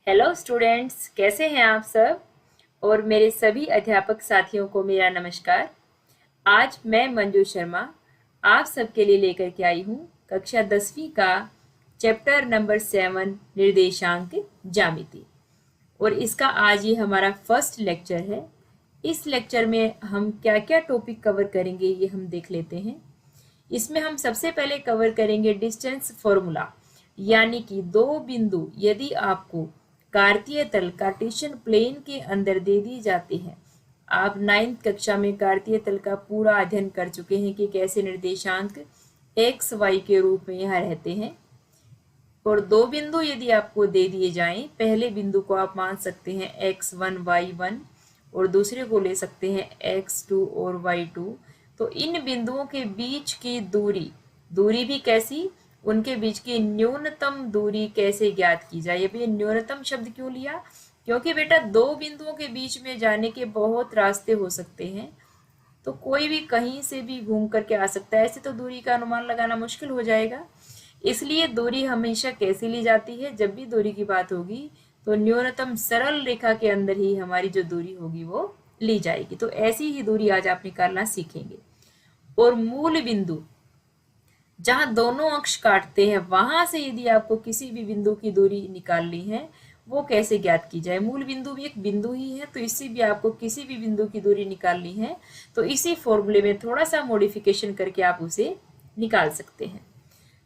Hello students, कैसे हैं आप सब। और मेरे सभी अध्यापक साथियों को मेरा नमस्कार। आज मैं मंजू शर्मा आप सबके लिए लेकर के आई हूँ कक्षा 10वीं का चैप्टर नंबर 7 निर्देशांक ज्यामिति। और इसका आज ये हमारा फर्स्ट लेक्चर है। इस लेक्चर में हम क्या क्या टॉपिक कवर करेंगे ये हम देख लेते हैं। इसमें हम सबसे पहले कवर करेंगे डिस्टेंस फॉर्मूला, यानी कि दो बिंदु यदि आपको कार्तीय तल कार्टेशियन प्लेन के अंदर दे दिए जाते हैं। आप 9th कक्षा में कार्तीय तल का पूरा अध्ययन कर चुके हैं कि कैसे निर्देशांक एक्स वाई के रूप में यहाँ रहते हैं। और दो बिंदु यदि आपको दे दिए जाएं, पहले बिंदु को आप मान सकते हैं x1 y1 और दूसरे को ले सकते हैं x2 और y2। तो इन बिंदुओं के बीच की दूरी भी कैसी, उनके बीच की न्यूनतम दूरी कैसे ज्ञात की जाए। ये न्यूनतम शब्द क्यों लिया, क्योंकि बेटा दो बिंदुओं के बीच में जाने के बहुत रास्ते हो सकते हैं। तो कोई भी कहीं से भी घूम करके आ सकता है, ऐसे तो दूरी का अनुमान लगाना मुश्किल हो जाएगा। इसलिए दूरी हमेशा कैसी ली जाती है, जब भी दूरी की बात होगी तो न्यूनतम सरल रेखा के अंदर ही हमारी जो दूरी होगी वो ली जाएगी। तो ऐसी ही दूरी आज आप निकालना सीखेंगे। और मूल बिंदु जहां दोनों अक्ष काटते हैं, वहां से यदि आपको किसी भी बिंदु की दूरी निकालनी है वो कैसे ज्ञात की जाए। मूल बिंदु भी एक बिंदु ही है, तो इससे भी आपको किसी भी बिंदु की दूरी निकालनी है तो इसी फॉर्मूले में थोड़ा सा मॉडिफिकेशन करके आप उसे निकाल सकते हैं।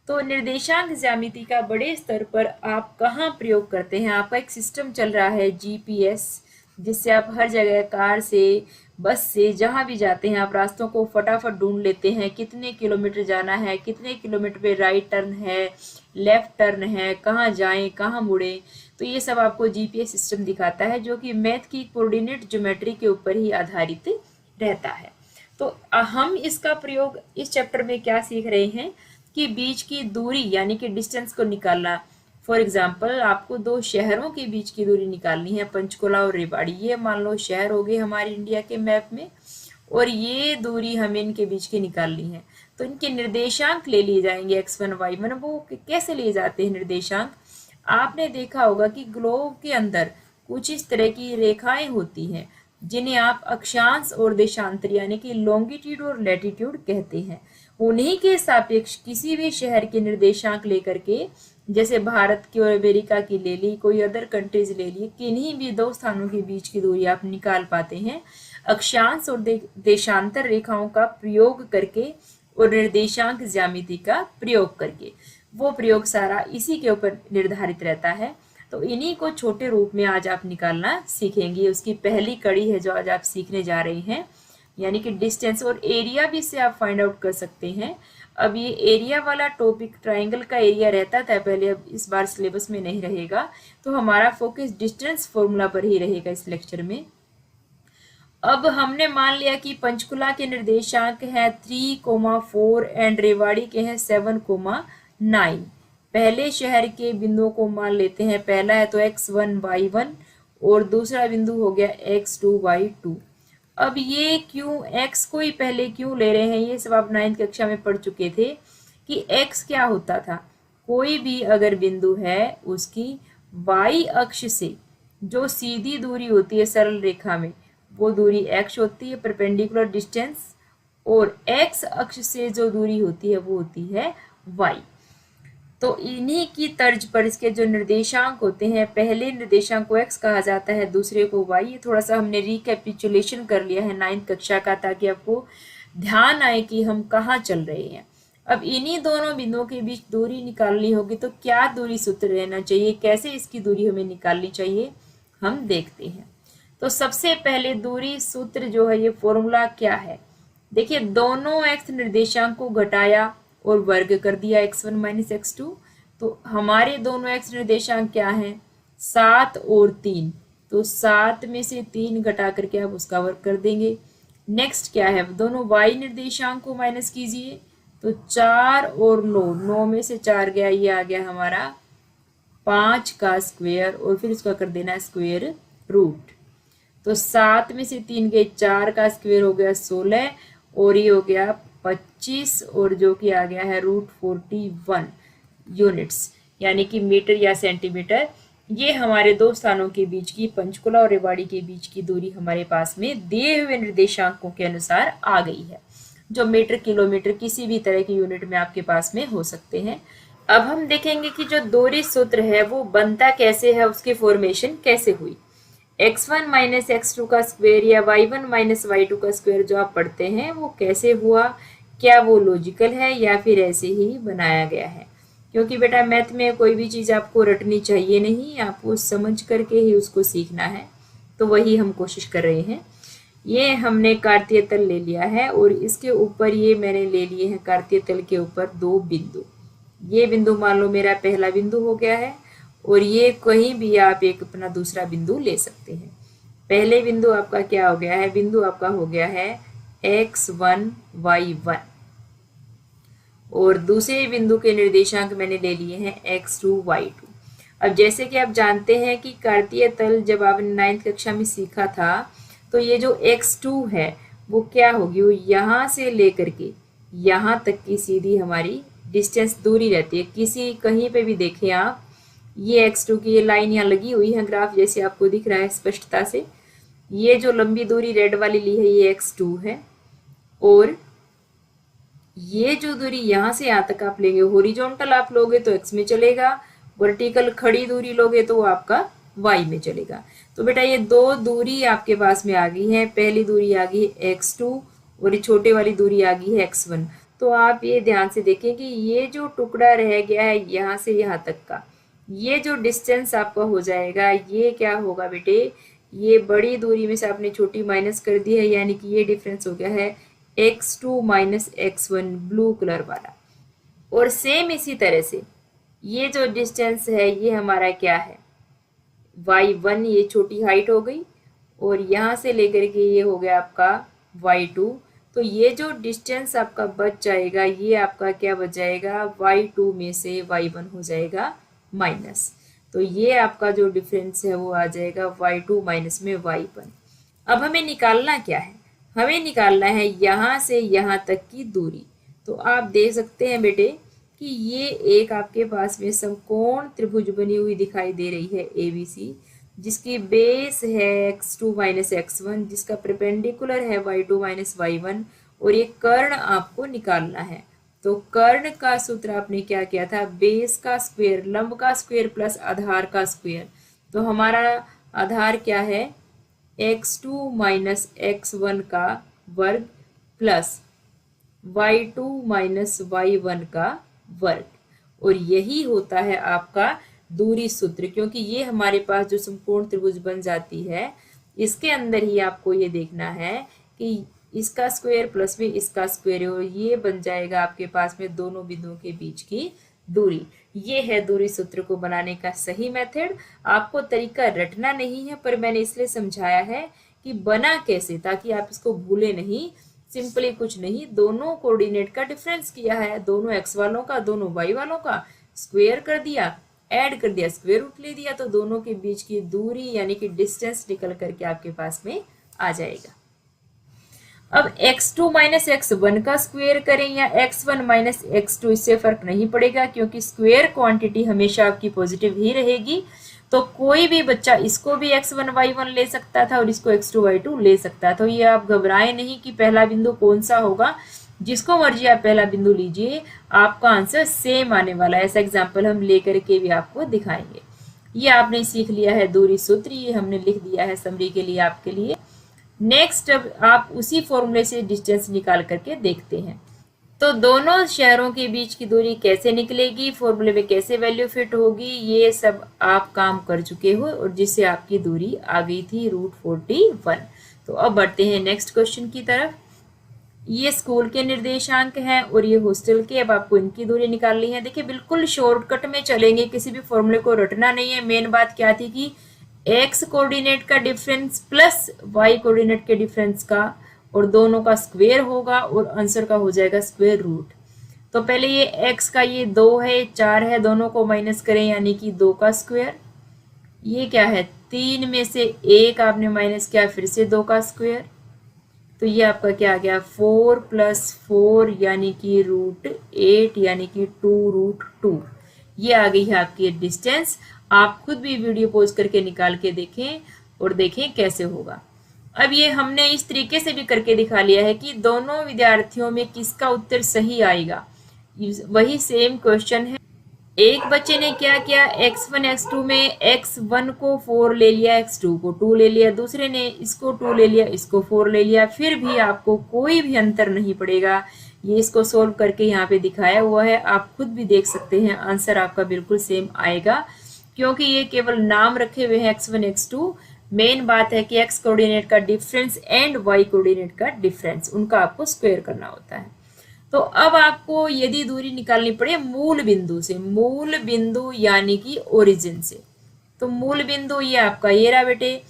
तो निर्देशांक ज्यामिति का बड़े स्तर पर आप कहाँ प्रयोग करते हैं। आपका एक सिस्टम चल रहा है जीपीएस, जिससे आप हर जगह कार से, बस से, जहां भी जाते हैं आप रास्तों को फटाफट ढूंढ लेते हैं। कितने किलोमीटर जाना है, कितने किलोमीटर पे राइट टर्न है, लेफ्ट टर्न है, कहाँ जाएं, कहाँ मुड़े। तो ये सब आपको जीपीएस सिस्टम दिखाता है, जो कि मैथ की कोऑर्डिनेट ज्योमेट्री के ऊपर ही आधारित रहता है। तो हम इसका प्रयोग इस चैप्टर में क्या सीख रहे हैं कि बीच की दूरी यानी कि डिस्टेंस को निकालना। फॉर एग्जाम्पल, आपको दो शहरों के बीच की दूरी निकालनी है, पंचकुला और रेवाड़ी। ये मान लो शहर हो गए हमारे इंडिया के मैप में, और ये दूरी हमें इनके बीच की निकालनी है। तो इनके निर्देशांक ले लिए जाएंगे x1 y1। वो कैसे लिए जाते हैं निर्देशांक, आपने देखा होगा कि ग्लोब के अंदर कुछ इस तरह की रेखाएं होती हैं जिन्हें आप अक्षांश और देशांतर यानी कि लॉन्गिट्यूड और लैटिट्यूड कहते हैं। उन्हीं के सापेक्ष किसी भी शहर के निर्देशांक लेकर के, जैसे भारत की और अमेरिका की ले ली, कोई अदर कंट्रीज ले ली, किन्हीं भी दो स्थानों के बीच की दूरी आप निकाल पाते हैं अक्षांश और देशांतर रेखाओं का प्रयोग करके और निर्देशांक ज्यामिति का प्रयोग करके। वो प्रयोग सारा इसी के ऊपर निर्धारित रहता है। तो इन्हीं को छोटे रूप में आज आप निकालना सीखेंगे। उसकी पहली कड़ी है जो आज आप सीखने जा रहे हैं, यानी कि डिस्टेंस। और एरिया भी इससे आप फाइंड आउट कर सकते हैं। अब ये एरिया वाला टॉपिक ट्राइंगल का एरिया रहता था पहले, अब इस बार सिलेबस में नहीं रहेगा। तो हमारा फोकस डिस्टेंस फॉर्मूला पर ही रहेगा इस लेक्चर में। अब हमने मान लिया कि पंचकुला के निर्देशांक है 3,4 एंड रेवाड़ी के हैं 7,9। पहले शहर के बिंदुओं को मान लेते हैं। पहला है तो x1 y1 और दूसरा बिंदु हो गया x2 y2। अब ये क्यों x को ही पहले क्यों ले रहे हैं, ये सब आप 9th कक्षा में पढ़ चुके थे कि x क्या होता था। कोई भी अगर बिंदु है उसकी y अक्ष से जो सीधी दूरी होती है सरल रेखा में, वो दूरी x होती है परपेंडिकुलर डिस्टेंस, और x अक्ष से जो दूरी होती है वो होती है y। तो इन्हीं की तर्ज पर इसके जो निर्देशांक होते हैं, पहले निर्देशांक को x कहा जाता है, दूसरे को y। ये थोड़ा सा हमने रिकैपिचुलेशन कर लिया है 9th कक्षा का, ताकि आपको ध्यान आए कि हम कहाँ चल रहे हैं। अब इन्हीं दोनों बिंदुओं के बीच दूरी निकालनी होगी, तो क्या दूरी सूत्र रहना चाहिए, कैसे इसकी दूरी हमें निकालनी चाहिए, हम देखते हैं। तो सबसे पहले दूरी सूत्र जो है, ये फॉर्मूला क्या है, देखिए दोनों x निर्देशांक को घटाया और वर्ग कर दिया x1 माइनस x2। तो हमारे दोनों x निर्देशांक क्या हैं, 7 और 3। तो 7 में से 3 घटा करके आप उसका वर्ग कर देंगे। नेक्स्ट क्या है, दोनों y निर्देशांक को माइनस कीजिए। तो 4 और 9 में से 4 गया, ये आ गया हमारा 5 का स्क्वायर, और फिर इसका कर देना स्क्वायर रूट। तो 7 में से 3 गए, 4 का स्क्वायर हो गया 16, और ये हो गया 25, और जो कि आ गया है √41 यूनिट्स, यानी कि मीटर या सेंटीमीटर ये हमारे दो स्थानों के बीच की, पंचकुला और रेवाड़ी के बीच की दूरी हमारे पास में दिए हुए निर्देशांकों के अनुसार आ गई है, जो मीटर, किलोमीटर, किसी भी तरह की यूनिट में आपके पास में हो सकते हैं। अब हम देखेंगे कि जो दूरी सूत्र है वो बनता कैसे है, उसकी फॉर्मेशन कैसे हुई। x1 माइनस x2 का स्क्वायर या y1 माइनस y2 का स्क्वायर जो आप पढ़ते हैं वो कैसे हुआ, क्या वो लॉजिकल है या फिर ऐसे ही बनाया गया है। क्योंकि बेटा मैथ में कोई भी चीज़ आपको रटनी चाहिए नहीं, आपको समझ करके ही उसको सीखना है, तो वही हम कोशिश कर रहे हैं। ये हमने कार्तीय तल ले लिया है और इसके ऊपर ये मैंने ले लिए हैं कार्तीय तल के ऊपर दो बिंदु। ये बिंदु मान लो मेरा पहला बिंदु हो गया है और ये कहीं भी आप एक अपना दूसरा बिंदु ले सकते हैं। पहले बिंदु आपका क्या हो गया है, बिंदु आपका हो गया है x1 y1 और दूसरे बिंदु के निर्देशांक मैंने ले लिए हैं x2 y2। अब जैसे कि आप जानते हैं कि कार्तीय तल जब आपने 9th कक्षा में सीखा था, तो ये जो x2 है वो क्या होगी, वो यहाँ से लेकर के यहाँ तक की सीधी हमारी डिस्टेंस दूरी रहती है। किसी कहीं पे भी देखें आप, ये x2 की ये लाइन यहाँ लगी हुई है, ग्राफ जैसे आपको दिख रहा है स्पष्टता से। ये जो लंबी दूरी रेड वाली ली है ये x2 है और ये जो दूरी यहाँ से यहाँ तक आप लेंगे, हॉरिजॉन्टल आप लोगे तो x में चलेगा, वर्टिकल खड़ी दूरी लोगे तो वो आपका y में चलेगा। तो बेटा ये दो दूरी आपके पास में आ गई है। पहली दूरी आ गई है x2 और ये छोटे वाली दूरी आ गई है x1। तो आप ये ध्यान से देखें कि ये जो टुकड़ा रह गया है यहाँ से यहाँ तक का, ये जो डिस्टेंस आपका हो जाएगा, ये क्या होगा बेटे, ये बड़ी दूरी में से आपने छोटी माइनस कर दी है, यानी कि ये डिफरेंस हो गया है x2 minus x1 blue colour वाला। और सेम इसी तरह से ये जो डिस्टेंस है ये हमारा क्या है, y1, ये छोटी हाइट हो गई और यहाँ से लेकर के ये हो गया आपका y2। तो ये जो डिस्टेंस आपका बच जाएगा ये आपका क्या बच जाएगा, y2 में से y1 हो जाएगा माइनस। तो ये आपका जो डिफरेंस है वो आ जाएगा y2 माइनस में y1। अब हमें निकालना क्या है, हमें निकालना है यहाँ से यहाँ तक की दूरी। तो आप देख सकते हैं बेटे कि ये एक आपके पास में समकोण त्रिभुज बनी हुई दिखाई दे रही है ABC, जिसकी बेस है x2 माइनस x1, जिसका परपेंडिकुलर है y2 माइनस y1 और ये कर्ण आपको निकालना है। तो कर्ण का सूत्र आपने क्या किया था, बेस का स्क्वायर, लंब का स्क्वायर प्लस आधार का स्क्वायर। तो हमारा आधार क्या है, x2 माइनस x1 का वर्ग प्लस y2 माइनस y1 का वर्ग। और यही होता है आपका दूरी सूत्र, क्योंकि ये हमारे पास जो संपूर्ण त्रिभुज बन जाती है इसके अंदर ही आपको ये देखना है कि इसका स्क्वायर प्लस में इसका स्क्वायर और ये बन जाएगा आपके पास में दोनों बिंदुओं के बीच की दूरी। ये है दूरी सूत्र को बनाने का सही मेथड। आपको तरीका रटना नहीं है, पर मैंने इसलिए समझाया है कि बना कैसे, ताकि आप इसको भूले नहीं। सिंपली कुछ नहीं, दोनों कोऑर्डिनेट का डिफरेंस किया है, दोनों x वालों का दोनों y वालों का स्क्वायर कर दिया, ऐड कर दिया, स्क्वायर रूट ले दिया, तो दोनों के बीच की दूरी यानी कि डिस्टेंस निकल करके आपके पास में आ जाएगा। अब x2 माइनस x1 का स्क्वायर करें या x1 माइनस x2, इससे फर्क नहीं पड़ेगा, क्योंकि स्क्वायर क्वांटिटी हमेशा आपकी पॉजिटिव ही रहेगी। तो कोई भी बच्चा इसको भी x1 y1 ले सकता था और इसको x2 y2 ले सकता था। तो ये आप घबराएं नहीं कि पहला बिंदु कौन सा होगा, जिसको मर्जी आप पहला बिंदु लीजिए, आपका आंसर सेम आने वाला है। ऐसा एग्जाम्पल हम लेकर के भी आपको दिखाएंगे। ये आपने सीख लिया है दूरी सूत्र, ये हमने लिख दिया है समरी के लिए आपके लिए। नेक्स्ट अब आप उसी फॉर्मूले से डिस्टेंस निकाल करके देखते हैं। तो दोनों शहरों के बीच की दूरी कैसे निकलेगी, फॉर्मूले में कैसे वैल्यू फिट होगी, ये सब आप काम कर चुके हो और जिससे आपकी दूरी आ गई थी √41। तो अब बढ़ते हैं नेक्स्ट क्वेश्चन की तरफ। ये स्कूल के निर्देशांक हैं और ये हॉस्टल के। अब आपको इनकी दूरी निकालनी है। देखिए बिल्कुल शॉर्टकट में चलेंगे, किसी भी फॉर्मूले को रटना नहीं है। मेन बात क्या थी कि x कोऑर्डिनेट का डिफरेंस प्लस y कोऑर्डिनेट के डिफरेंस का और दोनों का स्क्वायर होगा और आंसर का हो जाएगा स्क्वायर रूट। तो पहले ये x का ये 2 है 4 है, दोनों को माइनस करें यानी कि 2 का स्क्वायर। ये क्या है 3 में से 1 आपने माइनस किया, फिर से 2 का स्क्वायर। तो ये आपका क्या आ गया 4 + 4 यानी कि √8 यानी कि 2√2। ये आ गई है आपकी डिस्टेंस। आप खुद भी वीडियो पॉज करके निकाल के देखें और देखें कैसे होगा। अब ये हमने इस तरीके से भी करके दिखा लिया है कि दोनों विद्यार्थियों में किसका उत्तर सही आएगा। वही सेम क्वेश्चन है। एक बच्चे ने क्या किया, x1 x2 में x1 को 4 ले लिया, x2 को 2 ले लिया, दूसरे ने इसको 2 ले लिया, इसको 4 ले लिया, फिर भी आपको कोई भी अंतर नहीं पड़ेगा। ये इसको सोल्व करके यहाँ पे दिखाया हुआ है, आप खुद भी देख सकते हैं, आंसर आपका बिल्कुल सेम आएगा, क्योंकि ये केवल नाम रखे हुए हैं x1 x2। मेन बात है कि x कोऑर्डिनेट का डिफरेंस एंड y कोऑर्डिनेट का डिफरेंस, उनका आपको स्क्वायर करना होता है। तो अब आपको यदि दूरी निकालनी पड़े मूल बिंदु से, मूल बिंदु यानी कि ओरिजिन से, तो मूल बिंदु ये आपका ये रहा बेटे।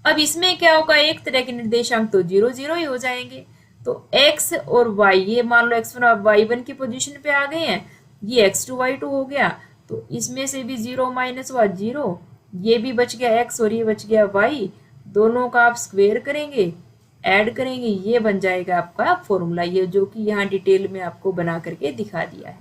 अब इसमें क्या होगा, एक तरह के निर्देशांक तो 0 0 ही हो जाएंगे। तो x और y, ये मान लो x1 और y1 की पोजीशन पे आ गए हैं, ये x2 y2 हो गया, तो इसमें से भी 0 माइनस हुआ 0, ये भी बच गया x और ये बच गया y, दोनों का आप स्क्वायर करेंगे, ऐड करेंगे, ये बन जाएगा आपका फॉर्मूला, ये जो कि यहाँ डिटेल में आपको बना करके दिखा दिया है।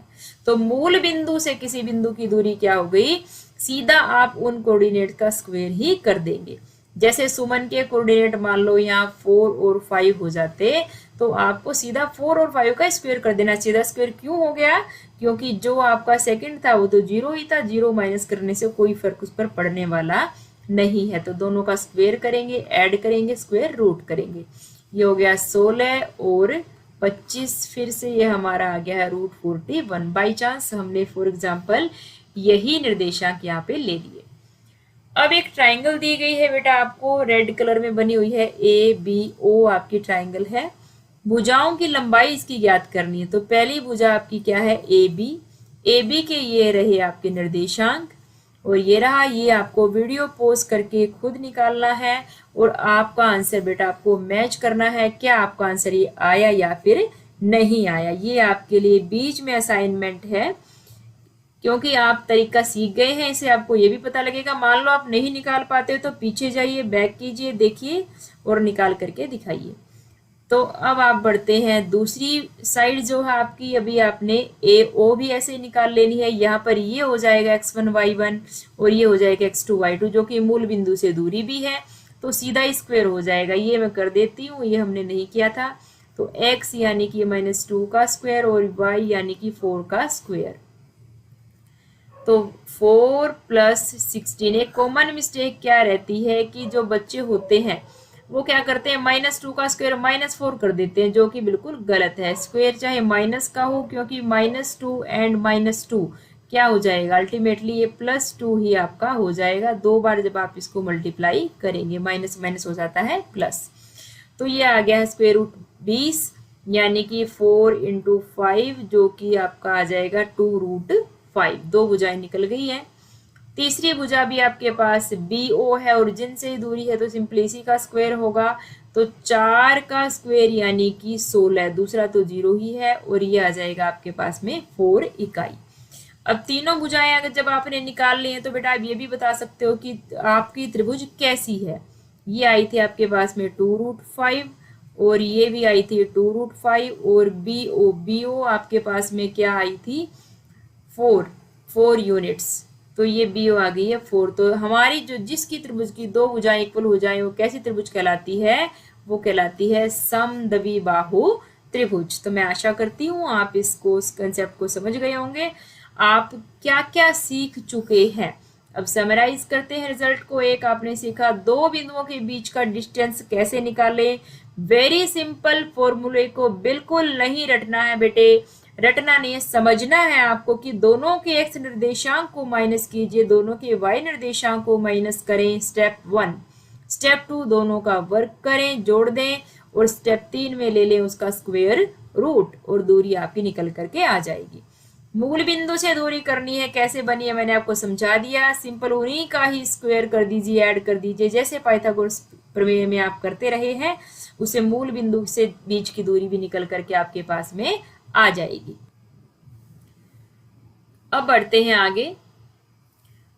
तो मूल बिंदु से किसी बिंदु की दूरी क्या हो गई, सीधा आप उन कोऑर्डिनेट का स्क्वायर ही कर देंगे। जैसे सुमन के कोऑर्डिनेट मान लो यहाँ 4 और 5 हो जाते, तो आपको सीधा 4 और 5 का स्क्वायर कर देना। सीधा स्क्वायर क्यों हो गया, क्योंकि जो आपका सेकंड था वो तो 0 ही था, 0 माइनस करने से कोई फर्क उस पर पड़ने वाला नहीं है। तो दोनों का स्क्वायर करेंगे, ऐड करेंगे, स्क्वायर रूट करेंगे, ये हो गया 16 और 25, फिर से ये हमारा आ गया है √41। बाई चांस हमने फॉर एग्जांपल यही निर्देशांक यहाँ पे ले लिए। अब एक ट्राइंगल दी गई है बेटा आपको, रेड कलर में बनी हुई है, ABO आपकी ट्राइंगल है। भुजाओं की लंबाई इसकी ज्ञात करनी है। तो पहली भुजा आपकी क्या है, AB के ये रहे आपके निर्देशांक, और ये रहा, ये आपको वीडियो पॉज करके खुद निकालना है, और आपका आंसर बेटा आपको मैच करना है, क्या आपका आंसर ये आया या फिर नहीं आया। ये आपके लिए बीच में असाइनमेंट है, क्योंकि आप तरीका सीख गए हैं, इसे आपको ये भी पता लगेगा। मान लो आप नहीं निकाल पाते तो पीछे जाइए, बैक कीजिए, देखिए और निकाल करके दिखाइए। तो अब आप बढ़ते हैं दूसरी साइड जो है आपकी, अभी आपने AO भी ऐसे निकाल लेनी है। यहाँ पर ये हो जाएगा x1 y1 और ये हो जाएगा x2 y2, जो कि मूल बिंदु से दूरी भी है, तो सीधा स्क्वायर हो जाएगा। ये मैं कर देती हूँ, ये हमने नहीं किया था। तो x यानी कि -2 का स्क्वायर और y यानी कि 4 का स्क्वायर, तो 4 + 16। एक कॉमन मिस्टेक क्या रहती है कि जो बच्चे होते हैं वो क्या करते हैं, -2 का स्क्वायर -4 कर देते हैं, जो कि बिल्कुल गलत है। स्क्वायर चाहे माइनस का हो, क्योंकि -2 एंड -2 क्या हो जाएगा, अल्टीमेटली ये +2 ही आपका हो जाएगा। 2 बार जब आप इसको मल्टीप्लाई करेंगे, माइनस माइनस हो जाता है प्लस। तो ये आ गया है √20, यानी कि 4 × 5, जो कि आपका आ जाएगा 2√5। 2 भुजाएं निकल गई हैं। तीसरी भुजा भी आपके पास BO है, ओरिजिन से ही दूरी है, तो सिंपली इसी का स्क्वायर होगा। तो 4 का स्क्वायर यानी कि 16, दूसरा तो 0 ही है, और ये आ जाएगा आपके पास में 4 इकाई। अब तीनों भुजाएं अगर जब आपने निकाल ली हैं तो बेटा आप ये भी बता सकते हो कि आपकी त्रिभुज कैसी है। ये आई थी आपके पास में 2√5, और ये भी आई थी 2√5, और BO आपके पास में क्या आई थी, 4 यूनिट्स। तो ये BO आ गई है 4। तो हमारी जो जिसकी त्रिभुज की 2 भुजाएं इक्वल हो जाए वो कैसी त्रिभुज कहलाती है, वो कहलाती है समद्विबाहु त्रिभुज। तो मैं आशा करती हूँ आप इस कंसेप्ट को समझ गए होंगे। आप क्या क्या सीख चुके हैं, अब समराइज करते हैं रिजल्ट को। एक आपने सीखा 2 बिंदुओं के बीच का डिस्टेंस कैसे निकालें। वेरी सिंपल, फॉर्मूले को बिल्कुल नहीं रटना है बेटे, रटना नहीं है, समझना है आपको कि दोनों के x निर्देशांक को माइनस कीजिए, दोनों के y निर्देशांक को माइनस करें, स्टेप 1। स्टेप 2 दोनों का वर्क करें, जोड़ दें, और स्टेप 3 में ले लें उसका स्क्वायर रूट, और दूरी आपकी निकल करके आ जाएगी। मूल बिंदु से दूरी करनी है, कैसे बनी है मैंने आपको समझा दिया। सिंपल उन्हीं का ही स्क्वायर कर दीजिए, ऐड कर दीजिए, जैसे पाइथागोरस प्रमेय में आप करते रहे हैं। उसे मूल बिंदु से बीच की दूरी भी निकल करके आपके पास में आ जाएगी। अब बढ़ते हैं आगे।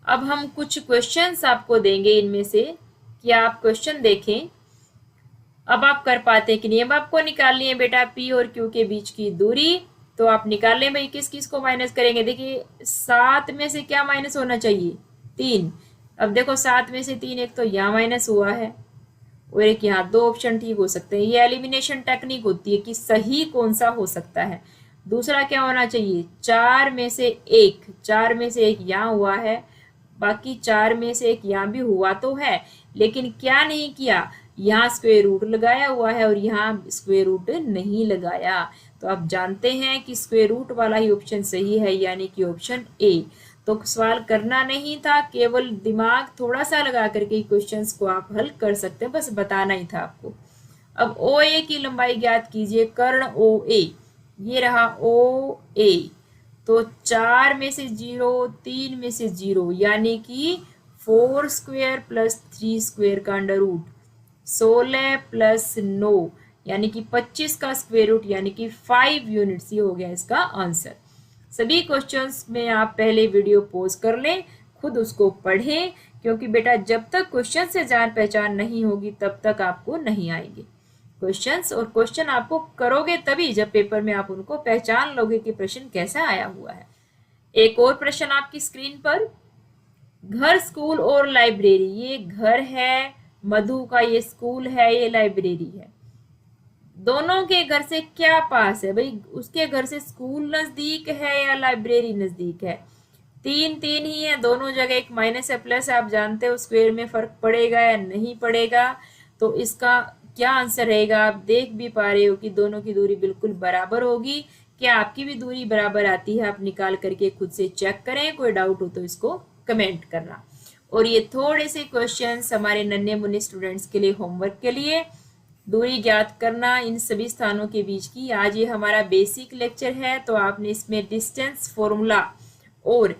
अब हम कुछ क्वेश्चंस आपको देंगे, इनमें से कि आप क्वेश्चन देखें अब आप कर पाते हैं कि नहीं। अब आपको निकालनी है बेटा P और Q के बीच की दूरी, तो आप निकाल लें भाई, किस किस को माइनस करेंगे। देखिए 7 में से क्या माइनस होना चाहिए, 3। अब देखो 7 में से 3 एक तो यहाँ माइनस हुआ है और एक यहाँ, 2 ऑप्शन ठीक हो सकते हैं। ये एलिमिनेशन टेक्निक होती है कि सही कौन सा हो सकता है। दूसरा क्या होना चाहिए, 4 में से 1, 4 में से 1 यहाँ हुआ है, बाकी 4 में से 1 यहाँ भी हुआ तो है, लेकिन क्या नहीं किया, यहाँ स्क्वायर रूट लगाया हुआ है और यहाँ स्क्वायर रूट नहीं लगाया। तो आप जानते हैं कि स्क्वायर रूट वाला ही ऑप्शन सही है, यानी कि ऑप्शन ए। तो सवाल करना नहीं था, केवल दिमाग थोड़ा सा लगा करके क्वेश्चंस को आप हल कर सकते हैं, बस बताना ही था आपको। अब ओ ए की लंबाई ज्ञात कीजिए, कर्ण ओ ए, ये रहा ओ ए। तो 4 में से 0, 3 में से 0, यानी कि 4 स्क्वायर प्लस 3 स्क्वायर का अंडर रूट 16 प्लस 9, यानी कि 25 का स्क्वायर रूट, यानी कि 5 यूनिट्स। ये हो गया इसका आंसर। सभी क्वेश्चंस में आप पहले वीडियो पॉज कर लें, खुद उसको पढ़ें, क्योंकि बेटा जब तक क्वेश्चन से जान पहचान नहीं होगी तब तक आपको नहीं आएंगे क्वेश्चंस। और क्वेश्चन आपको करोगे तभी जब पेपर में आप उनको पहचान लोगे कि प्रश्न कैसा आया हुआ है। एक और प्रश्न आपकी स्क्रीन पर, घर, स्कूल और लाइब्रेरी। ये घर है मधु का, ये स्कूल है, ये लाइब्रेरी है। दोनों के घर से क्या पास है भाई, उसके घर से स्कूल नजदीक है या लाइब्रेरी नजदीक है। 3 3 ही है, दोनों जगह एक माइनस है प्लस, आप जानते हो स्क्वायर में फर्क पड़ेगा या नहीं पड़ेगा। तो इसका क्या आंसर रहेगा, आप देख भी पा रहे हो कि दोनों की दूरी बिल्कुल बराबर होगी। क्या आपकी भी दूरी बराबर आती है, आप निकाल करके खुद से चेक करें, कोई डाउट हो तो इसको कमेंट करना। और ये थोड़े से क्वेश्चंस हमारे नन्हे मुन्ने स्टूडेंट्स के लिए होमवर्क के लिए, दूरी ज्ञात करना इन सभी स्थानों के बीच की। आज ये हमारा बेसिक लेक्चर है, तो आपने इसमें डिस्टेंस फॉर्मूला और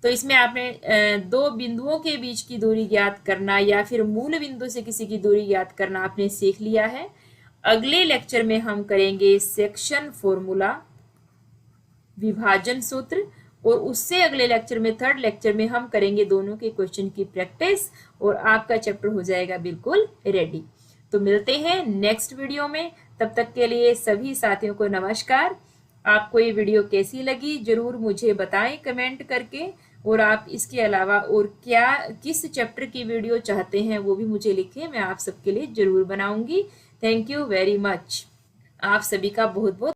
तो इसमें आपने 2 बिंदुओं के बीच की दूरी ज्ञात करना या फिर मूल बिंदु से किसी की दूरी ज्ञात करना आपने सीख लिया है। अगले लेक्चर में हम करेंगे सेक्शन फॉर्मूला, विभाजन सूत्र, और उससे अगले लेक्चर में, थर्ड लेक्चर में हम करेंगे दोनों के क्वेश्चन की प्रैक्टिस और आपका चैप्टर हो जाएगा बिल्कुल रेडी। तो मिलते हैं नेक्स्ट वीडियो में, तब तक के लिए सभी साथियों को नमस्कार। आपको ये वीडियो कैसी लगी जरूर मुझे बताएं कमेंट करके, और आप इसके अलावा और क्या किस चैप्टर की वीडियो चाहते हैं वो भी मुझे लिखें, मैं आप सबके लिए जरूर बनाऊंगी। थैंक यू वेरी मच, आप सभी का बहुत बहुत